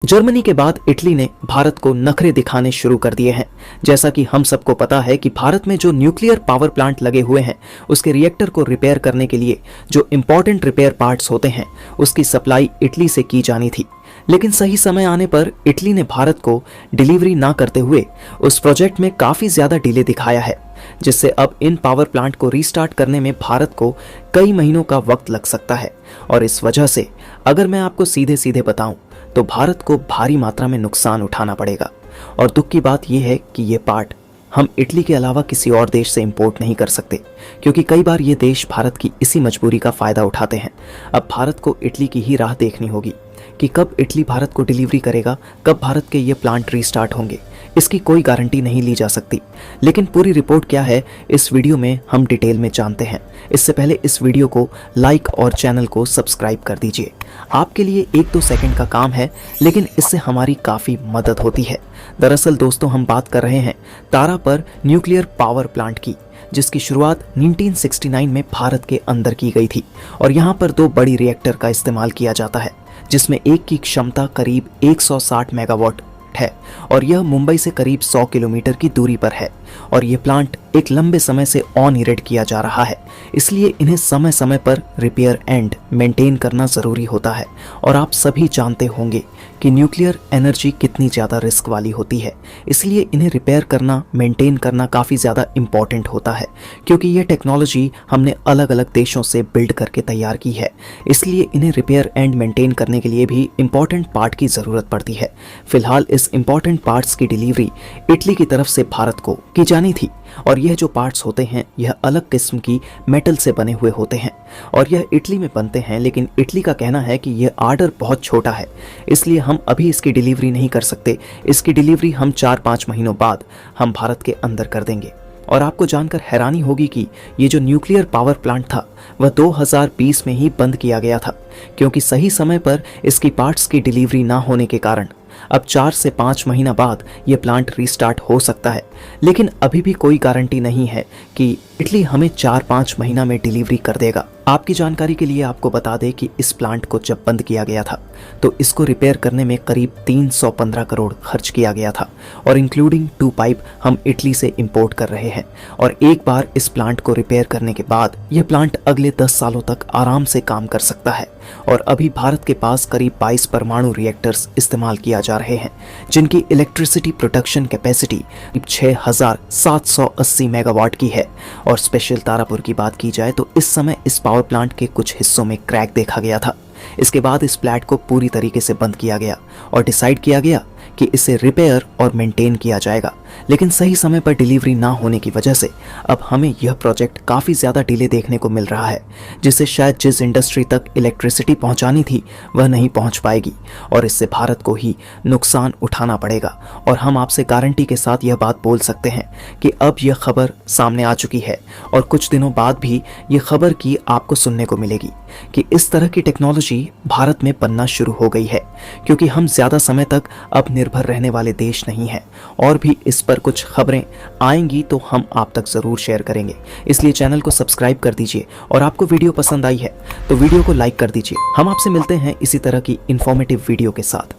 Germany के बाद Italy ने भारत को नखरे दिखाने शुरू कर दिए हैं। जैसा कि हम सबको पता है कि भारत में जो न्यूक्लियर पावर प्लांट लगे हुए हैं उसके रिएक्टर को रिपेयर करने के लिए जो इंपॉर्टेंट रिपेयर पार्ट्स होते हैं उसकी सप्लाई इटली से की जानी थी। लेकिन सही समय आने पर इटली ने भारत को डिलीवरी ना करते हुए उस प्रोजेक्ट में काफ़ी ज़्यादा डिले दिखाया है, जिससे अब इन पावर प्लांट को रीस्टार्ट करने में भारत को कई महीनों का वक्त लग सकता है। और इस वजह से अगर मैं आपको सीधे सीधे बताऊं तो भारत को भारी मात्रा में नुकसान उठाना पड़ेगा। और दुख की बात यह है कि ये पार्ट हम इटली के अलावा किसी और देश से इंपोर्ट नहीं कर सकते, क्योंकि कई बार ये देश भारत की इसी मजबूरी का फ़ायदा उठाते हैं। अब भारत को इटली की ही राह देखनी होगी कि कब इटली भारत को डिलीवरी करेगा, कब भारत के ये प्लांट रीस्टार्ट होंगे। इसकी कोई गारंटी नहीं ली जा सकती, लेकिन पूरी रिपोर्ट क्या है इस वीडियो में हम डिटेल में जानते हैं। इससे पहले इस वीडियो को लाइक और चैनल को सब्सक्राइब कर दीजिए। आपके लिए 1-2 सेकंड का काम है, लेकिन इससे हमारी काफ़ी मदद होती है। दरअसल दोस्तों, हम बात कर रहे हैं तारा पर न्यूक्लियर पावर प्लांट की, जिसकी शुरुआत 1969 में भारत के अंदर की गई थी। और यहाँ पर 2 बड़ी रिएक्टर का इस्तेमाल किया जाता है, जिसमें एक की क्षमता करीब 160 मेगावाट है और यह मुंबई से करीब 100 किलोमीटर की दूरी पर है। और यह प्लांट एक लंबे समय से ऑन इरेड किया जा रहा है, इसलिए इन्हें समय समय पर रिपेयर एंड मेंटेन करना ज़रूरी होता है। और आप सभी जानते होंगे कि न्यूक्लियर एनर्जी कितनी ज़्यादा रिस्क वाली होती है, इसलिए इन्हें रिपेयर करना, मेंटेन करना काफ़ी ज़्यादा इम्पॉर्टेंट होता है, क्योंकि यह टेक्नोलॉजी हमने अलग अलग देशों से बिल्ड करके तैयार की है। इसलिए इन्हें रिपेयर एंड मेंटेन करने के लिए भी इम्पॉर्टेंट पार्ट की ज़रूरत पड़ती है। फिलहाल इस इम्पॉर्टेंट पार्ट्स की डिलीवरी इटली की तरफ से भारत को की जानी थी। और यह जो पार्ट्स होते हैं यह अलग किस्म की मेटल से बने हुए होते हैं और यह इटली में बनते हैं, लेकिन इटली का कहना है कि यह आर्डर बहुत छोटा है, इसलिए हम अभी इसकी डिलीवरी नहीं कर सकते। इसकी डिलीवरी हम 4-5 महीनों बाद हम भारत के अंदर कर देंगे। और आपको जानकर हैरानी होगी कि ये जो न्यूक्लियर पावर प्लांट था वह 2020 में ही बंद किया गया था, क्योंकि सही समय पर इसकी पार्ट्स की डिलीवरी ना होने के कारण अब 4 से 5 महीना बाद ये प्लांट रीस्टार्ट हो सकता है। लेकिन अभी भी कोई गारंटी नहीं है कि इटली हमें 4-5 महीना में डिलीवरी कर देगा। आपकी जानकारी के लिए आपको बता दें कि इस प्लांट को जब बंद किया गया था तो इसको रिपेयर करने में करीब 315 करोड़ खर्च किया गया था, और इंक्लूडिंग 2 पाइप हम इटली से इंपोर्ट कर रहे हैं। और एक बार इस प्लांट को रिपेयर करने के बाद यह प्लांट अगले 10 सालों तक आराम से काम कर सकता है। और अभी भारत के पास करीब 22 परमाणु रिएक्टर्स इस्तेमाल किया जा रहे हैं, जिनकी इलेक्ट्रिसिटी प्रोडक्शन कैपेसिटी 6780 मेगावाट की है। और स्पेशल तारापुर की बात की जाए तो इस समय इस पावर प्लांट के कुछ हिस्सों में क्रैक देखा गया था। इसके बाद इस प्लांट को पूरी तरीके से बंद किया गया और डिसाइड किया गया कि इसे रिपेयर और मेंटेन किया जाएगा। लेकिन सही समय पर डिलीवरी ना होने की वजह से अब हमें यह प्रोजेक्ट काफ़ी ज़्यादा डिले देखने को मिल रहा है, जिससे शायद जिस इंडस्ट्री तक इलेक्ट्रिसिटी पहुंचानी थी वह नहीं पहुंच पाएगी और इससे भारत को ही नुकसान उठाना पड़ेगा। और हम आपसे गारंटी के साथ यह बात बोल सकते हैं कि अब यह खबर सामने आ चुकी है और कुछ दिनों बाद भी ये खबर की आपको सुनने को मिलेगी कि इस तरह की टेक्नोलॉजी भारत में बनना शुरू हो गई है, क्योंकि हम ज़्यादा समय तक अब निर्भर रहने वाले देश नहीं हैं। और भी इस पर कुछ खबरें आएंगी तो हम आप तक ज़रूर शेयर करेंगे, इसलिए चैनल को सब्सक्राइब कर दीजिए। और आपको वीडियो पसंद आई है तो वीडियो को लाइक कर दीजिए। हम आपसे मिलते हैं इसी तरह की इन्फॉर्मेटिव वीडियो के साथ।